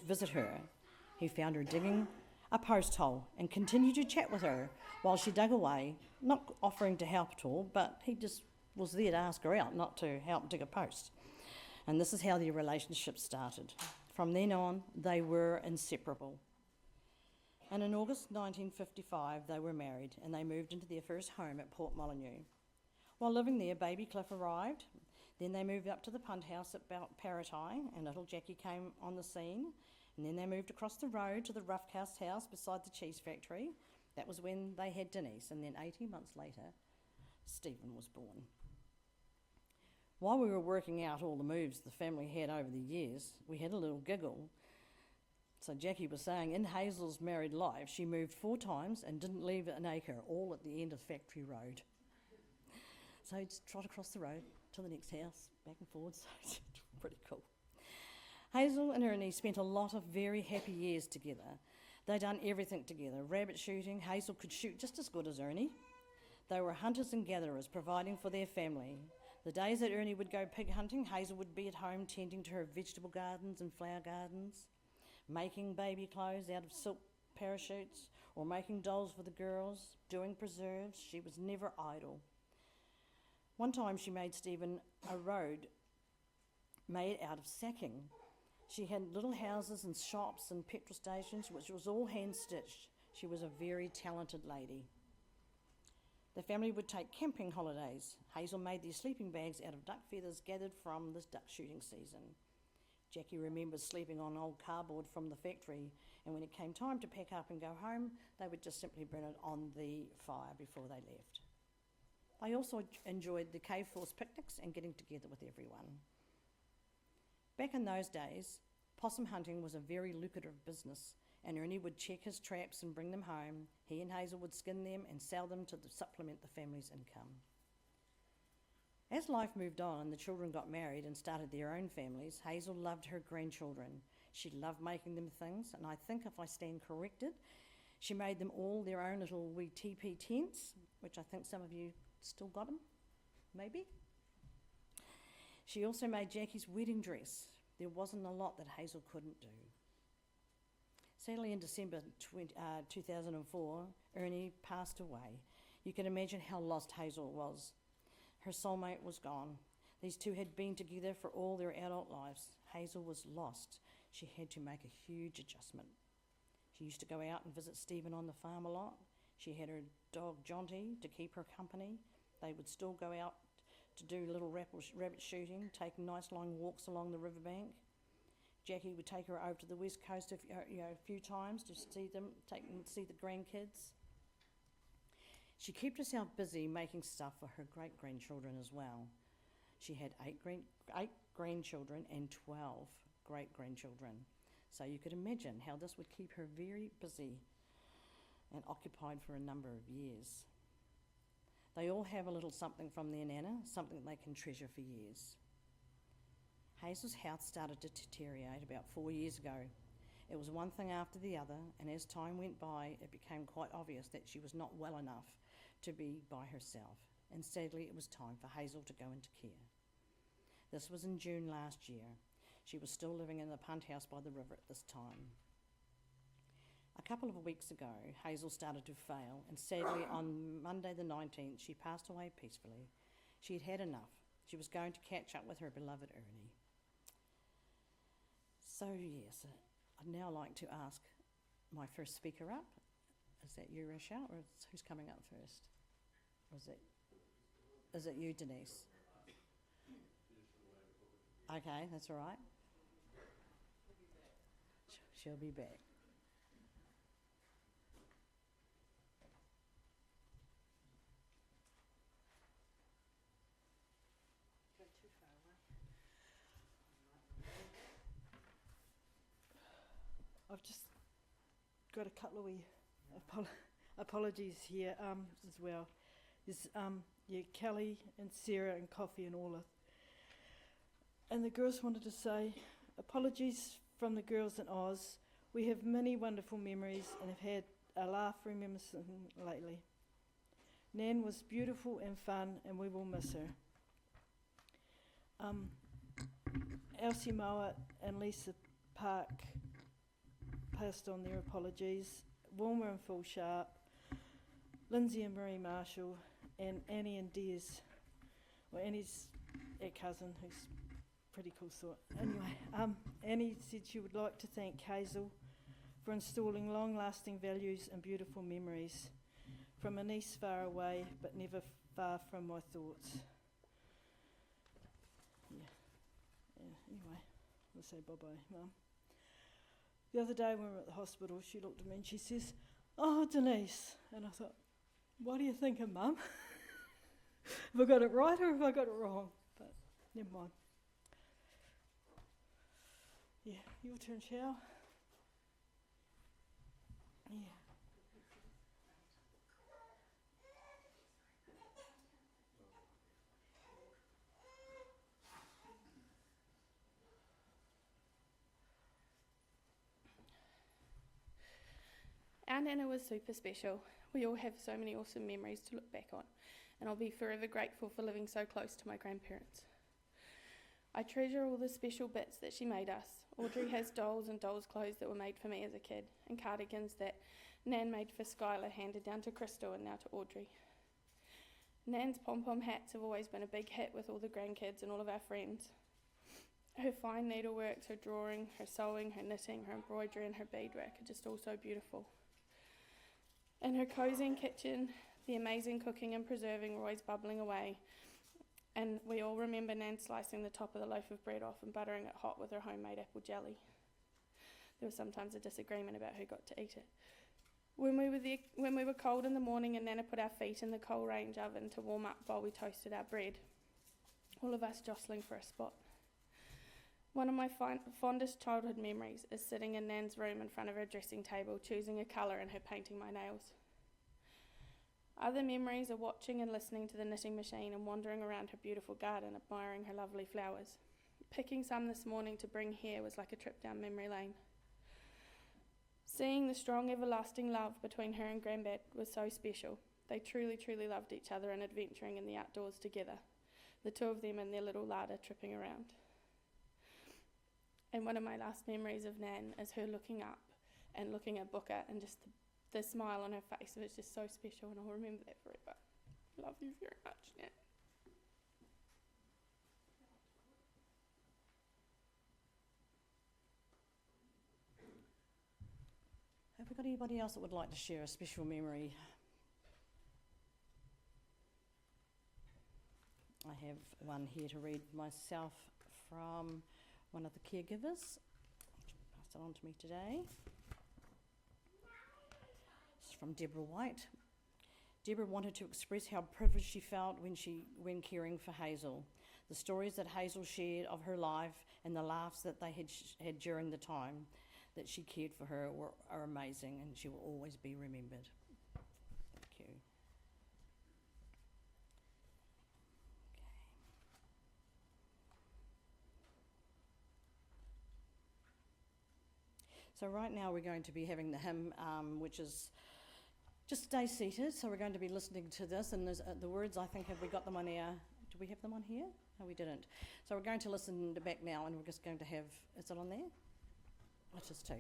visit her. He found her digging a post hole and continued to chat with her while she dug away, not offering to help at all, but he just was there to ask her out, not to help dig a post. And this is how their relationship started. From then on, they were inseparable. And in August 1955, they were married and they moved into their first home at Port Molyneux. While living there, baby Cliff arrived. Then they moved up to the punt house at Paratai, and little Jackie came on the scene. And then they moved across the road to the rough cast house beside the cheese factory. That was when they had Denise, and then 18 months later, Stephen was born. While we were working out all the moves the family had over the years, we had a little giggle. So Jackie was saying, in Hazel's married life, she moved 4 times and didn't leave an acre, all at the end of Factory Road. So he'd trot across the road to the next house, back and forwards. So it's pretty cool. Hazel and Ernie spent a lot of very happy years together. They'd done everything together. Rabbit shooting, Hazel could shoot just as good as Ernie. They were hunters and gatherers, providing for their family. The days that Ernie would go pig hunting, Hazel would be at home tending to her vegetable gardens and flower gardens, making baby clothes out of silk parachutes, or making dolls for the girls, doing preserves. She was never idle. One time she made Stephen a road made out of sacking. She had little houses and shops and petrol stations, which was all hand-stitched. She was a very talented lady. The family would take camping holidays. Hazel made their sleeping bags out of duck feathers gathered from this duck shooting season. Jackie remembers sleeping on old cardboard from the factory, and when it came time to pack up and go home, they would just simply burn it on the fire before they left. They also enjoyed the Cave Force picnics and getting together with everyone. Back in those days, possum hunting was a very lucrative business, and Ernie would check his traps and bring them home. He and Hazel would skin them and sell them to supplement the family's income. As life moved on and the children got married and started their own families, Hazel loved her grandchildren. She loved making them things, and I think if I stand corrected, she made them all their own little wee teepee tents, which I think some of you still got them, maybe. She also made Jackie's wedding dress. There wasn't a lot that Hazel couldn't do. Sadly, in December 2004, Ernie passed away. You can imagine how lost Hazel was. Her soulmate was gone. These two had been together for all their adult lives. Hazel was lost. She had to make a huge adjustment. She used to go out and visit Stephen on the farm a lot. She had her dog Jonty to keep her company. They would still go out to do little rabbit shooting, taking nice long walks along the riverbank. Jackie would take her over to the west coast a few times to see them, see the grandkids. She kept herself busy making stuff for her great-grandchildren as well. She had 8 grandchildren and 12 great-grandchildren. So you could imagine how this would keep her very busy and occupied for a number of years. They all have a little something from their nana, something they can treasure for years. Hazel's health started to deteriorate about 4 years ago. It was one thing after the other, and as time went by, it became quite obvious that she was not well enough to be by herself, and sadly it was time for Hazel to go into care. This was in June last year. She was still living in the punt house by the river at this time. A couple of weeks ago, Hazel started to fail, and sadly on Monday the 19th, she passed away peacefully. She had had enough. She was going to catch up with her beloved Ernie. So yes, I'd now like to ask my first speaker up. Is that you, Rochelle, or who's coming up first? Or is it you, Denise? Okay, that's all right. She'll be back. I've just got a couple of wee apologies here as well. There's Kelly and Sarah and Coffee and Ola. And the girls wanted to say, apologies from the girls in Oz. We have many wonderful memories and have had a laugh reminiscing lately. Nan was beautiful and fun, and we will miss her. Elsie Mowat and Lisa Park passed on their apologies. Wilma and Phil Sharp, Lindsay and Marie Marshall, and Annie and Des. Well, Annie's our cousin, who's pretty cool sort. Anyway, Annie said she would like to thank Hazel for installing long-lasting values and beautiful memories from a niece far away, but never far from my thoughts. Anyway, I'll say bye-bye, Mum. The other day when we were at the hospital, she looked at me and she says, "Oh, Denise." And I thought, what are you thinking, Mum? Have I got it right or have I got it wrong? But never mind. Yeah, your turn, Shao. Yeah. Our Nana was super special. We all have so many awesome memories to look back on, and I'll be forever grateful for living so close to my grandparents. I treasure all the special bits that she made us. Audrey has dolls and dolls' clothes that were made for me as a kid, and cardigans that Nan made for Skylar, handed down to Crystal and now to Audrey. Nan's pom-pom hats have always been a big hit with all the grandkids and all of our friends. Her fine needleworks, her drawing, her sewing, her knitting, her embroidery and her beadwork are just all so beautiful. In her cosy kitchen, the amazing cooking and preserving were always bubbling away, and we all remember Nan slicing the top of the loaf of bread off and buttering it hot with her homemade apple jelly. There was sometimes a disagreement about who got to eat it. When we were cold in the morning and Nana put our feet in the coal range oven to warm up while we toasted our bread, all of us jostling for a spot. One of my fondest childhood memories is sitting in Nan's room in front of her dressing table, choosing a colour and her painting my nails. Other memories are watching and listening to the knitting machine and wandering around her beautiful garden, admiring her lovely flowers. Picking some this morning to bring here was like a trip down memory lane. Seeing the strong, everlasting love between her and Granddad was so special. They truly, truly loved each other and adventuring in the outdoors together, the two of them in their little larder tripping around. And one of my last memories of Nan is her looking up and looking at Booker, and just the smile on her face was just so special, and I'll remember that forever. Love you very much, Nan. Have we got anybody else that would like to share a special memory? I have one here to read myself from one of the caregivers. Passed it on to me today. It's from Deborah White. Deborah wanted to express how privileged she felt when caring for Hazel. The stories that Hazel shared of her life and the laughs that they had during the time that she cared for her are amazing, and she will always be remembered. Thank you. So right now we're going to be having the hymn, which is just stay seated. So we're going to be listening to this, and there's, the words, I think, have we got them on our, do we have them on here? No, we didn't. So we're going to listen back now, and we're just going to have, is it on there? It's just two.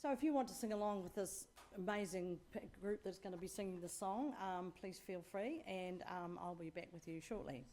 So if you want to sing along with this amazing group that's going to be singing the song, please feel free, and I'll be back with you shortly.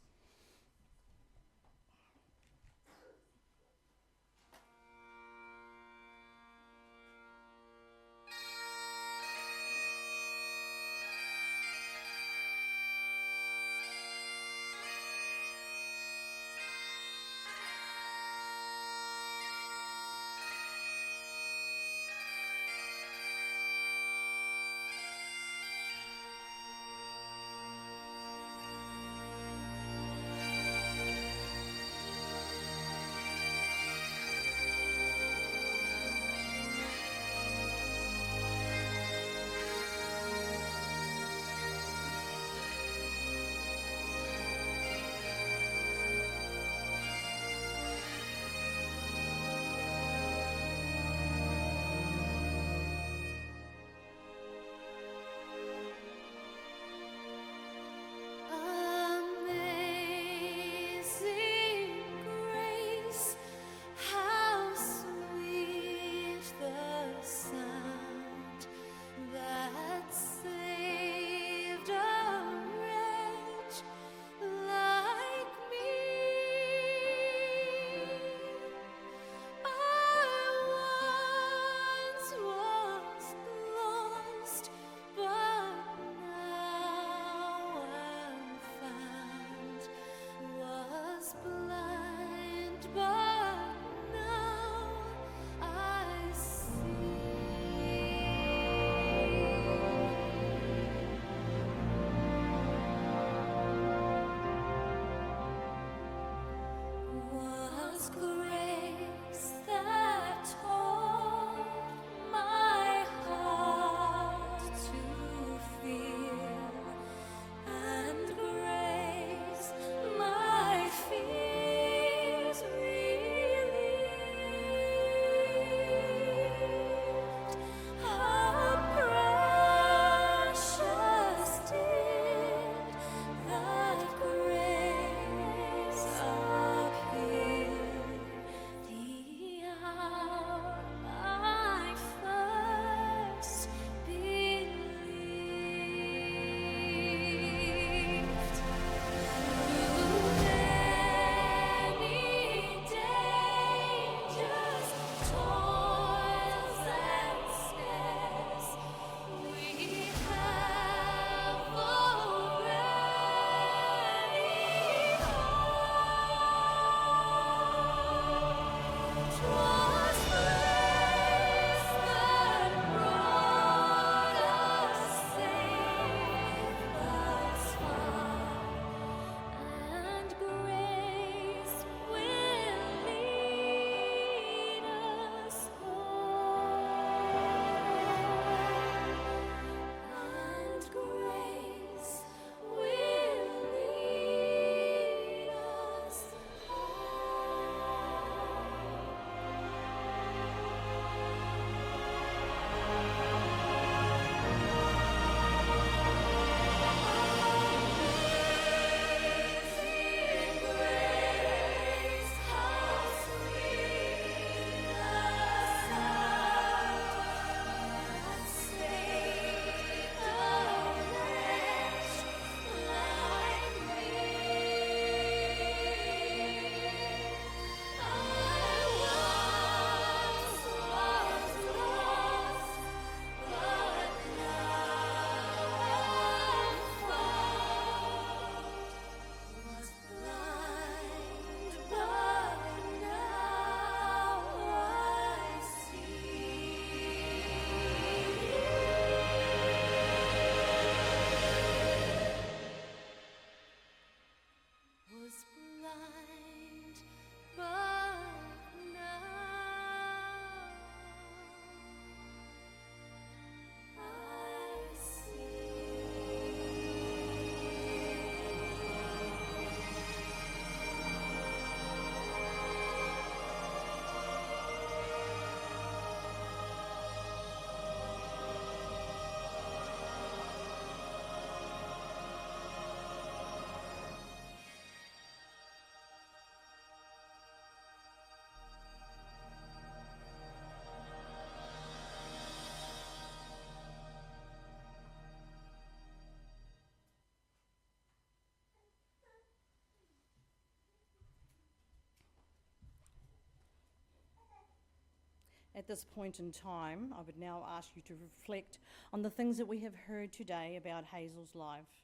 At this point in time, I would now ask you to reflect on the things that we have heard today about Hazel's life.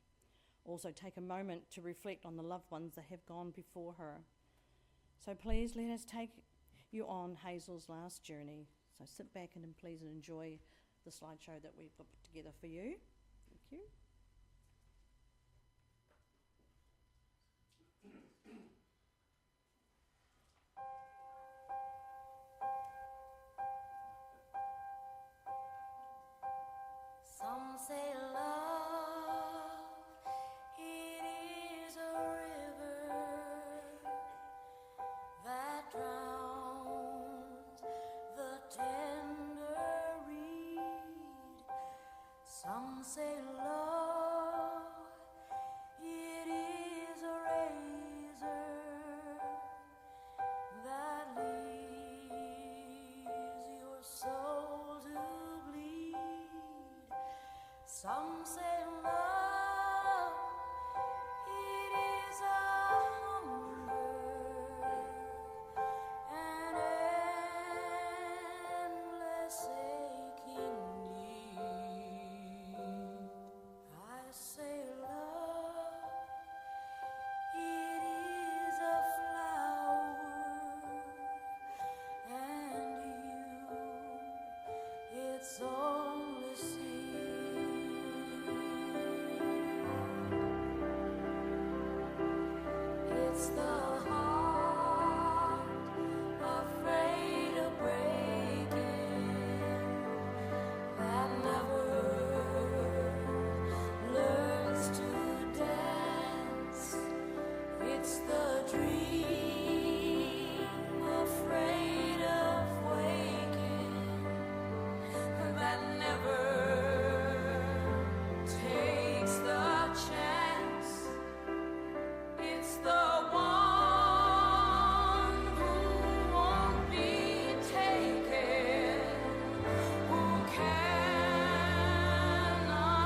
Also take a moment to reflect on the loved ones that have gone before her. So please let us take you on Hazel's last journey. So sit back and please enjoy the slideshow that we've put together for you. Thank you. Some say love, it is a river that drowns the tender reed. Some say love, it is a razor that leaves your soul to bleed. Some say love, it is a hunger, an endless aching need. I say love, it is a flower, and you, its only seed. It's the heart afraid of breaking that never learns to dance. It's the dream afraid of waking that never takes the chance. It's the one who won't be taken, who cannot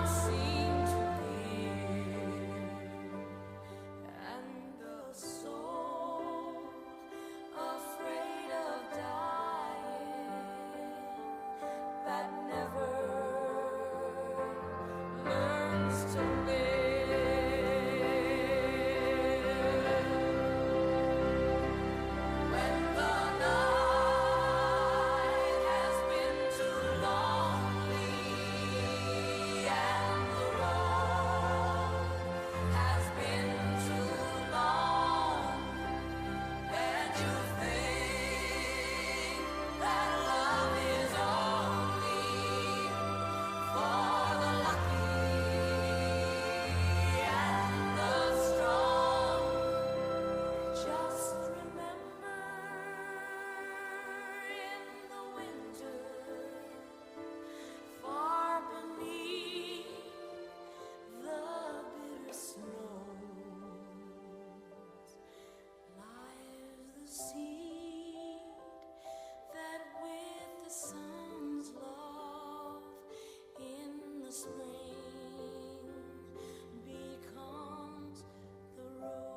seem to give, and the soul afraid of dying that never learns to live. When the night has been too lonely and the road has been too long, and you think that love is only for the lucky and the strong, just remember in the winter, far beneath the bitter snows, lies the seed that with the sun's love in the spring becomes the rose.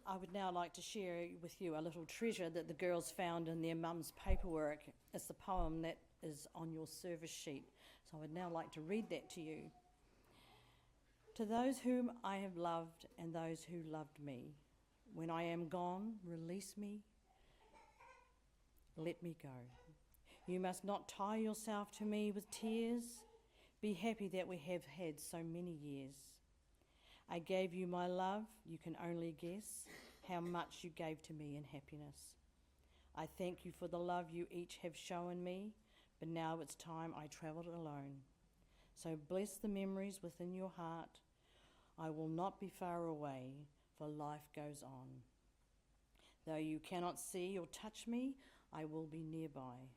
I would now like to share with you a little treasure that the girls found in their mum's paperwork. It's the poem that is on your service sheet. So I would now like to read that to you. To those whom I have loved and those who loved me, when I am gone, release me, let me go. You must not tie yourself to me with tears. Be happy that we have had so many years. I gave you my love, you can only guess how much you gave to me in happiness. I thank you for the love you each have shown me, but now it's time I travelled alone. So bless the memories within your heart I will not be far away, for life goes on. Though you cannot see or touch me, I will be nearby.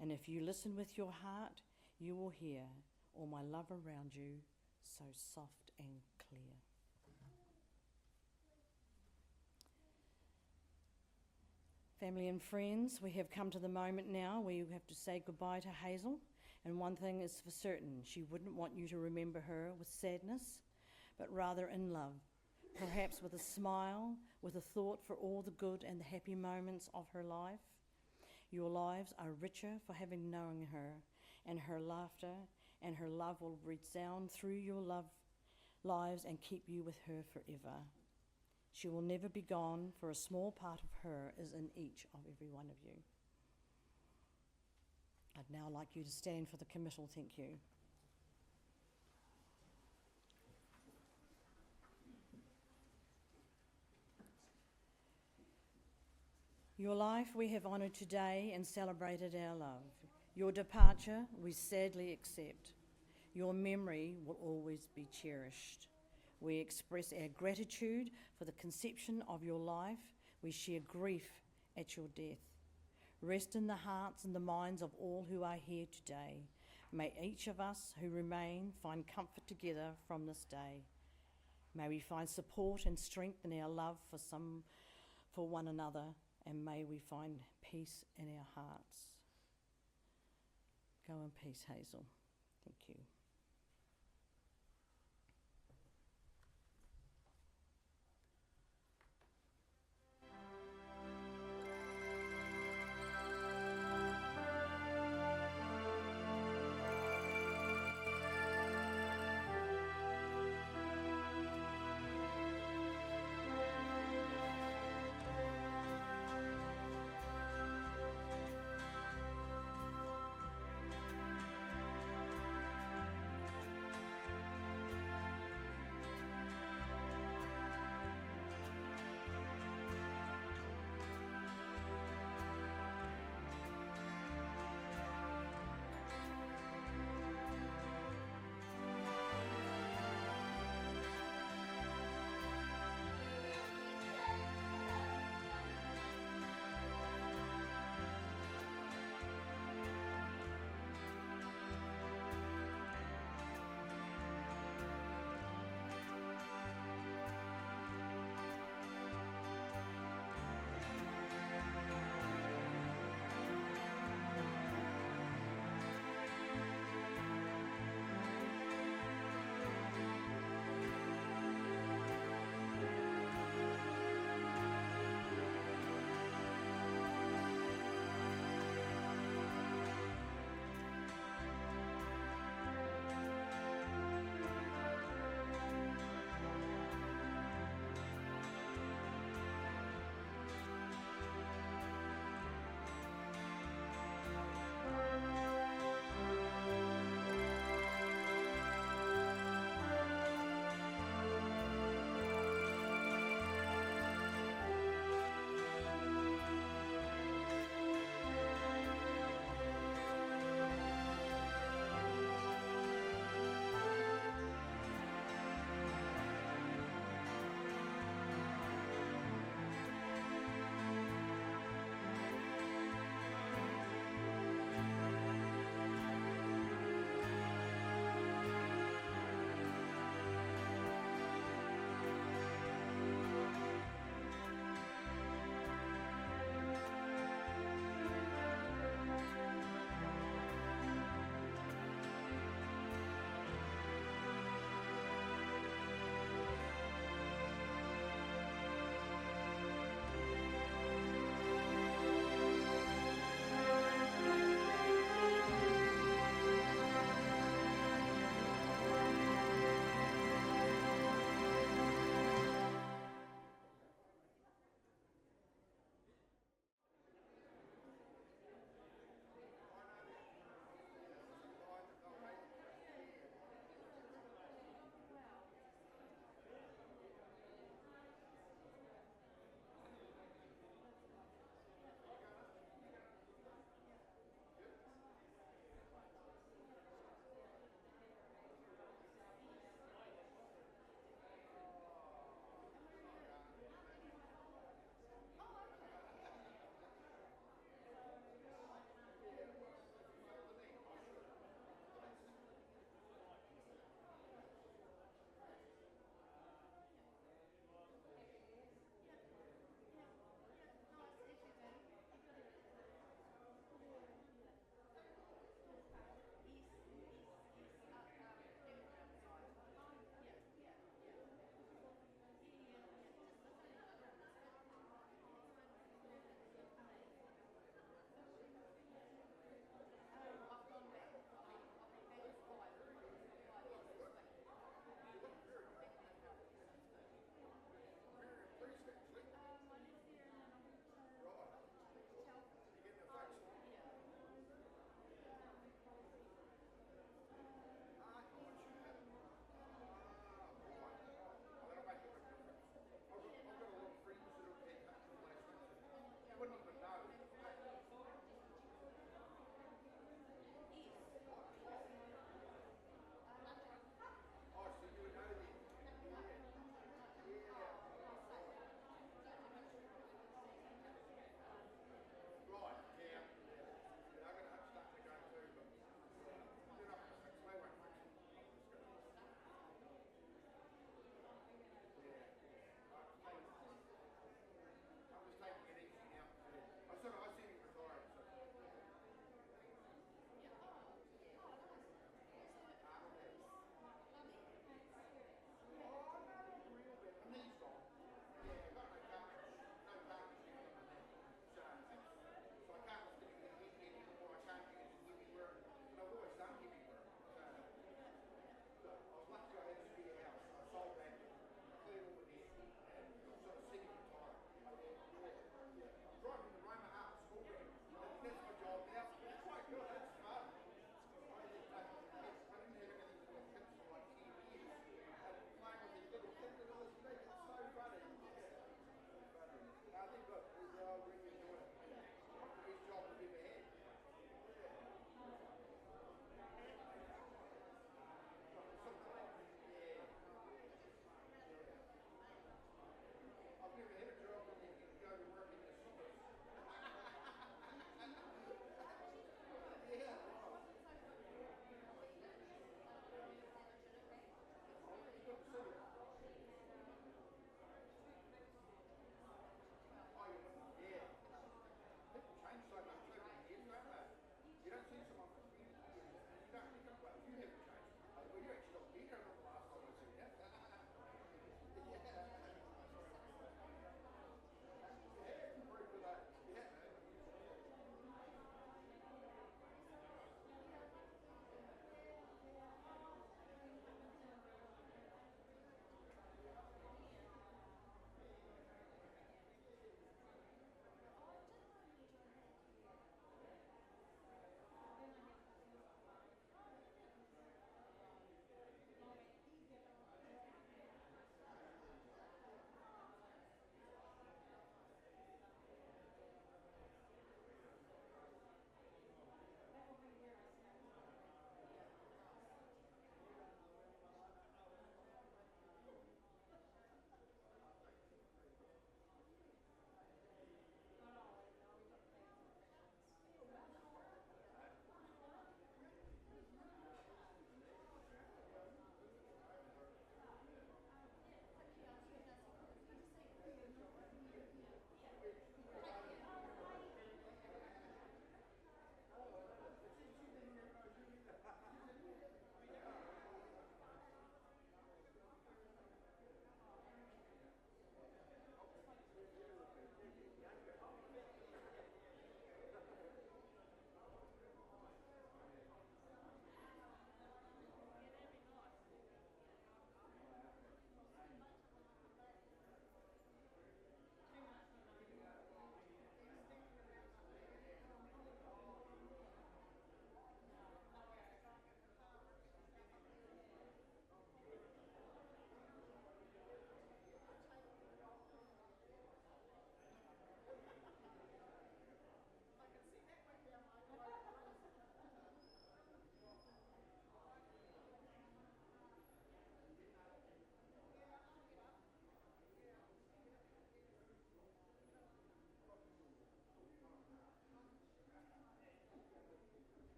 And if you listen with your heart, you will hear all my love around you, so soft and clear. Family and friends, we have come to the moment now where you have to say goodbye to Hazel. And one thing is for certain, she wouldn't want you to remember her with sadness, but rather in love, perhaps with a smile, with a thought for all the good and the happy moments of her life. Your lives are richer for having known her, and her laughter and her love will resound through your lives and keep you with her forever. She will never be gone, for a small part of her is in each of every one of you. I'd now like you to stand for the committal. Thank you. Your life we have honoured today and celebrated our love. Your departure we sadly accept. Your memory will always be cherished. We express our gratitude for the conception of your life. We share grief at your death. Rest in the hearts and the minds of all who are here today. May each of us who remain find comfort together from this day. May we find support and strength in our love for one another, and may we find peace in our hearts. Go in peace, Hazel. Thank you.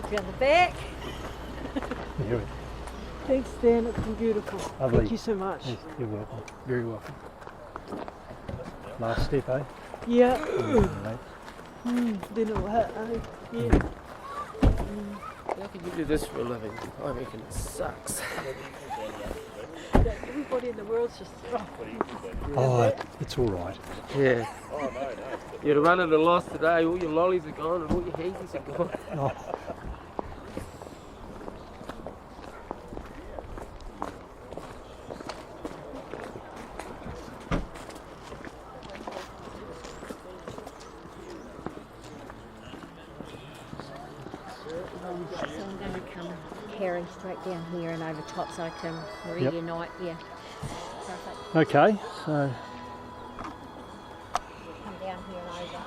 seat round the back. Yeah, Thanks, Dan. It's been beautiful. Lovely. Thank you so much. yes, you're welcome. Very welcome. Last step, eh? Yeah. Mate. Then it'll hit, eh? Yeah. How can you do this for a living? I reckon it sucks. Everybody in the world's just. Oh, it's all right. Yeah. You'd run at a loss today, all your lollies are gone and all your hankies are gone. Oh, So I'm going to come carry straight down here and over top so I can Yep. reunite. Yeah. Perfect. okay, so Come down here and over.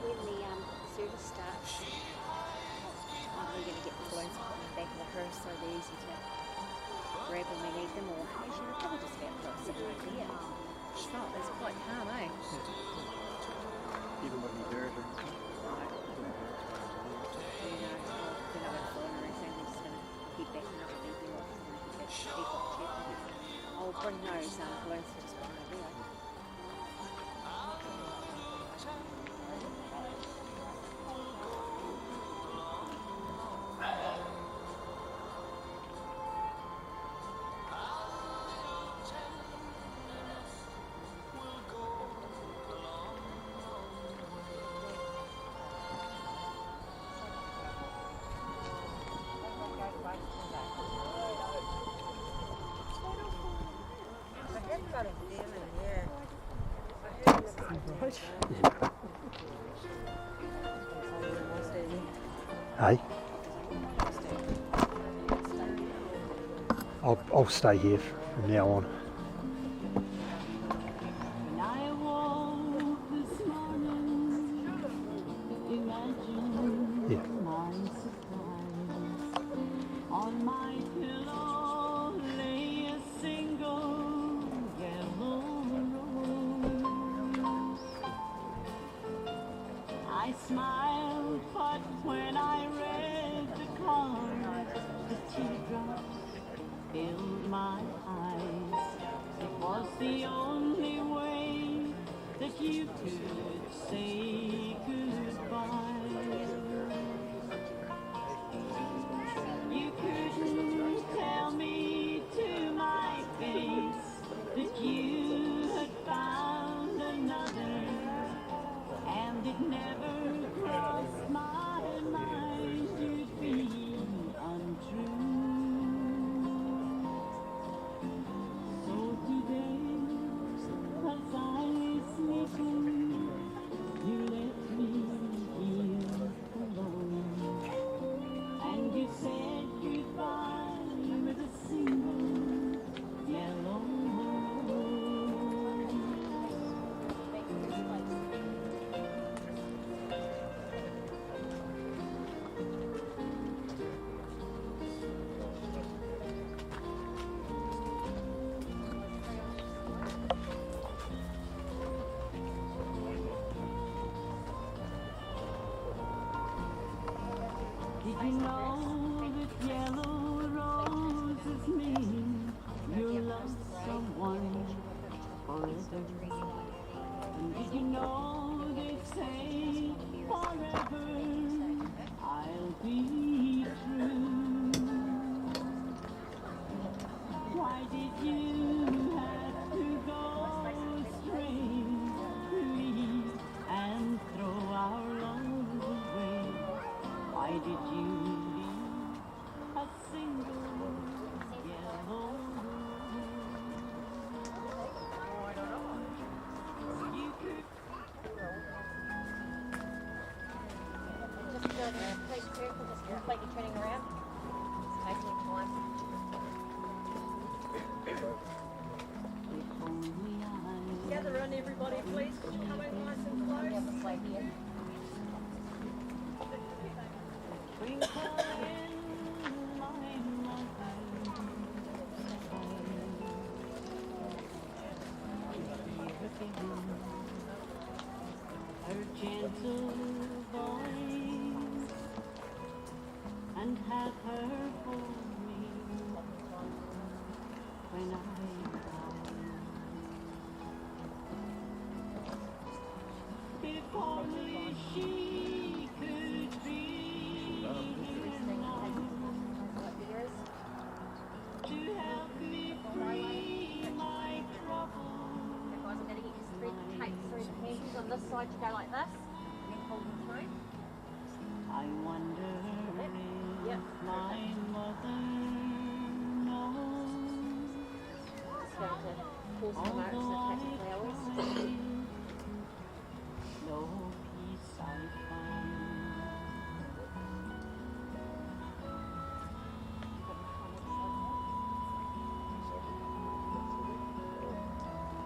When the service starts, we're going to get the balloons put in the back of the hearse so they're easy to grab when we need them, or actually we're probably just about to put sitting right there. It's quite calm, eh? Even when you do it. We're not going to fall in or anything, we're just going to keep backing up and thinking what we're going to keep checking. I'll bring those balloons to just put them over there. hey, I'll stay here from now on. Yeah. I smiled, but when I read the card, the teardrops filled my eyes. It was the only way that you could say goodbye. You couldn't tell me to my face that you had found another, and it never crossed my mind you'd be untrue. So today, as I sneak in, you let me feel alone, and you said goodbye with a single yellow rose. Did you know that yellow roses mean you love someone forever? And did you know they say forever I'll be true? Why did you have to go astray, leave and throw our love away? Why did you leave a single yellow rose? go in a complete circle, just completely turning around. It's taking time. Gather in, everybody, please. Could you come in nice and close? Yeah, this way here. Twinkle in my mother's eye. Her gentle voice, and have her hold me when I cry. If only she could be here now to help me free my troubles. Guys, I'm going to get you through the tape through the handles on this side. You go like this, and then pull them through. I wonder Yep. if my mother knows. Just going to pause the marks and Although attach the flowers. I find no peace I find.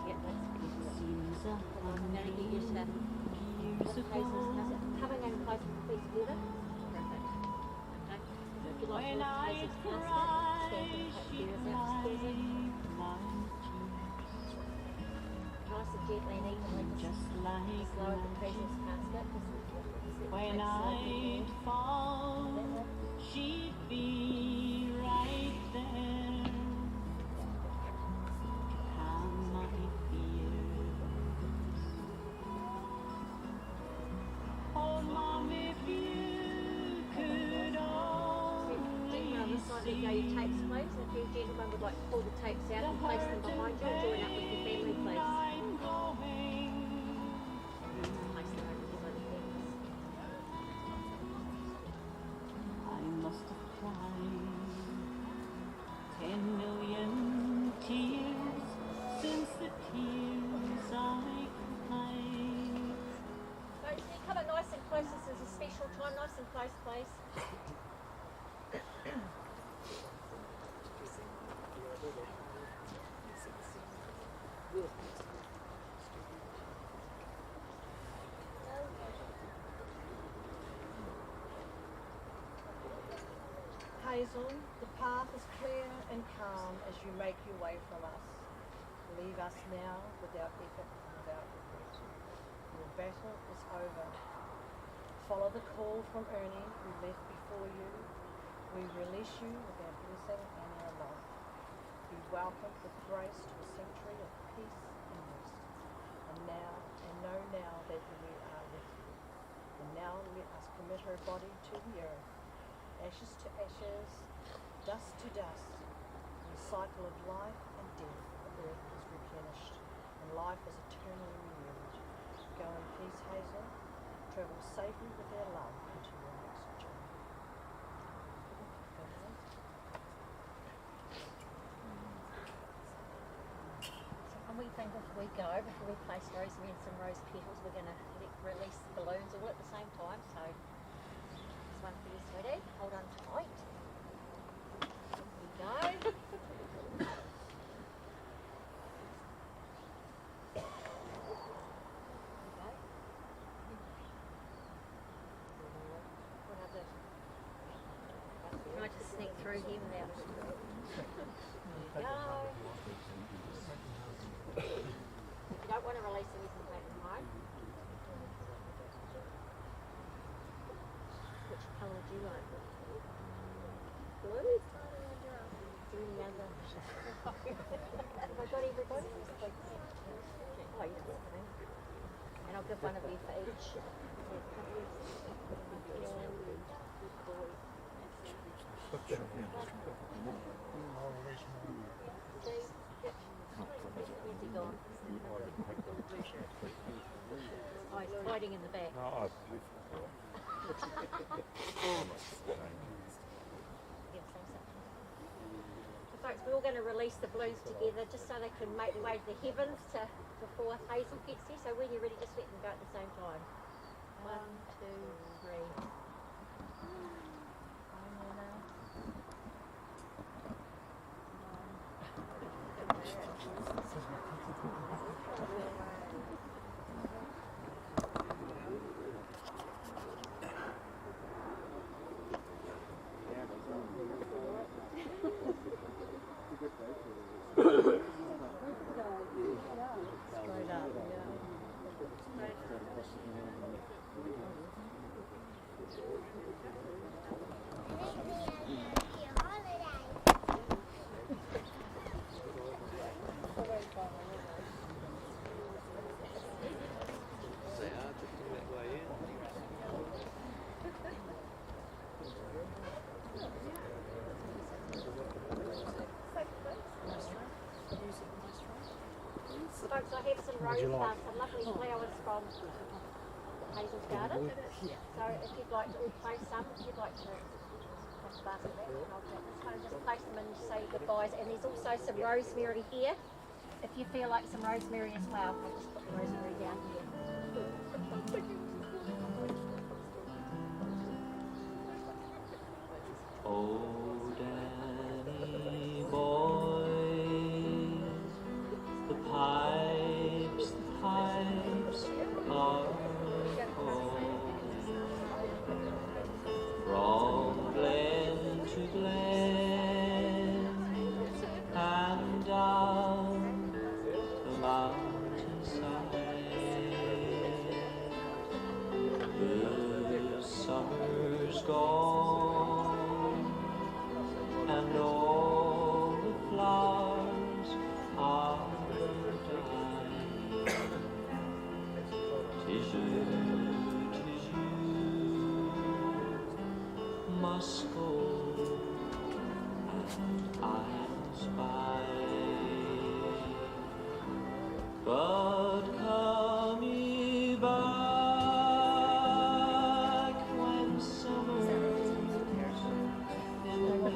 Yep, that's It seems a I'm going to get you to hundred years lift Hazel's ago nose. Coming in close and feet together. Perfect. Okay. If you like to when lift I Hazel's cry, casket, she stand and take the ears out, cried my nice and gently and evenly. tears, just like Just lower the magic. Hazel's casket. Just When I'd fall, she'd be right there to calm my fears. Oh, Mom, if you could only on this side, let go your tapes, please. And if you gentlemen would like to pull the tapes out and place them behind you, join up with your family, please. I'm going. Place them over the other things. I must have cried 10 million tears since the tears I cried. Folks, can you come in nice and close? This is a special time. Nice and close, please. Hazel, the path is clear and calm as you make your way from us. Leave us now without effort and without regret. Your battle is over. Follow the call from Ernie, who left before you. We release you with our blessing and our love. Be welcomed with grace to a century of peace and rest. And know now that we are with you. And now let us commit her body to the earth. Ashes to ashes, dust to dust. In the cycle of life and death, the earth is replenished, and life is eternally renewed. Go in peace, Hazel. Travel safely with our love into your next journey. And we think before we go, before we place rosemary and some rose petals, we're going to release the balloons all at the same time. So this one for you, sweetie. Hold on tight. Here we go. Can I just sneak through here without? There you go. If you don't want to release them, you can take them home. Which colour do you like? Blue? Is there any other? Have I got everybody? Oh, you don't want me. And I'll give one of you for each. Where's he gone? Oh, he's hiding in the back. No, So folks, we're all going to release the balloons together just so they can make way to the heavens before Hazel gets here. So when you're ready, just let them go at the same time. 1, 2, 3. Straight up, yeah. Folks, I have some rose, some lovely flowers from Hazel's garden. So if you'd like to place some, if you'd like to have a basket of that, I'll take this one, just place them and say goodbyes. And there's also some rosemary here. If you feel like some rosemary as well, I'll just put the rosemary down here. Oh, Danny boy, the pipes are calling. From glen to glen and down the mountainside, the summer's gone and all the flowers are dying. 'Tis you must go, and I spy. But come ye back when summer's in the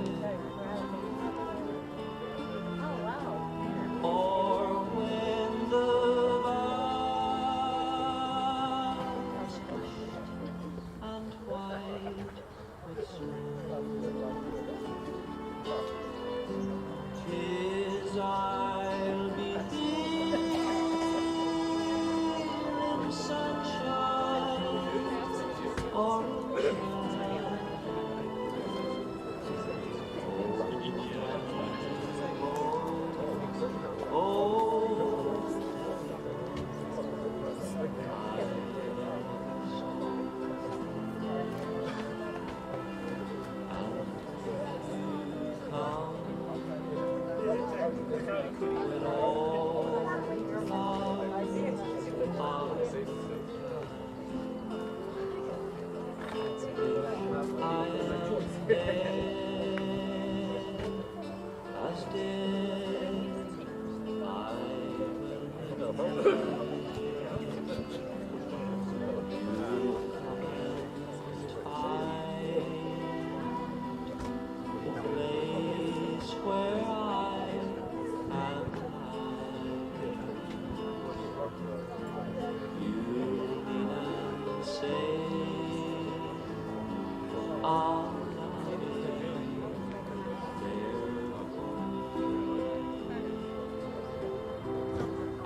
Oh wow. or when the boughs hushed and white with snow. 'Tis I'll be here in sunshine or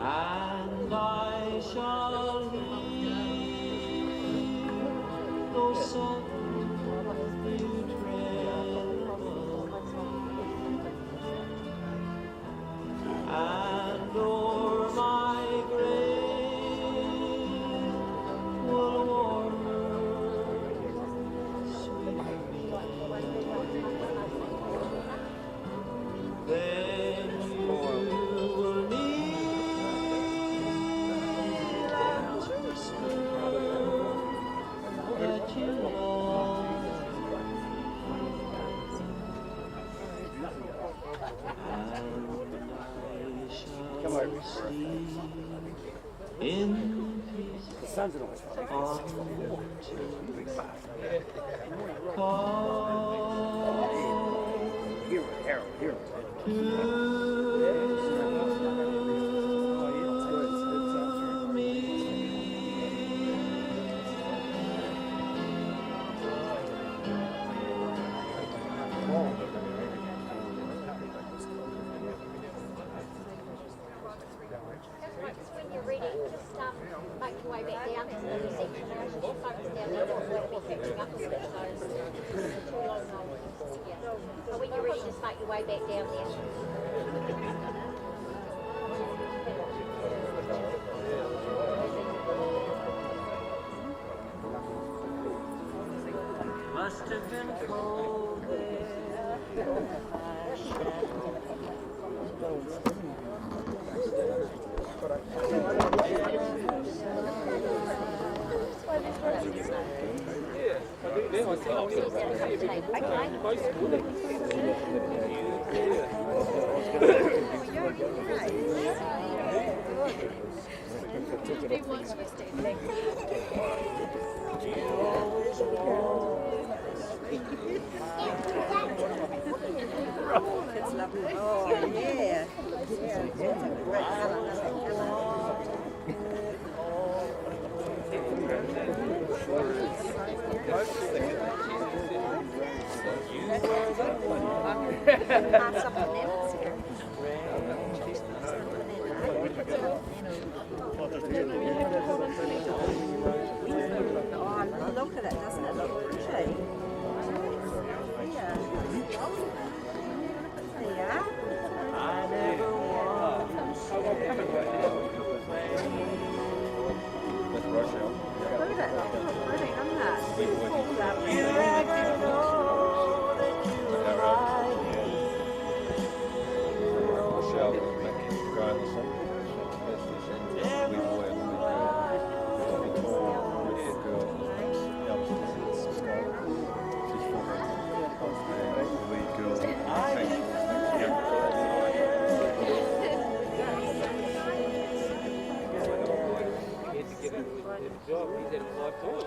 and I shall hear those songs you tread and o'er my grave will warmer sweetly. Then you will kneel and whisper that you love, and I shall sleep in peace until make your way back down there. Must have been cold there. It's lovely. Oh, yeah. Yeah, it's a great colour, doesn't it? Oh, look at it, doesn't it look pretty? Yeah. There you are. I never want Look at it, looks pretty, doesn't it? It's pulled up. you like to know that you like He's had a life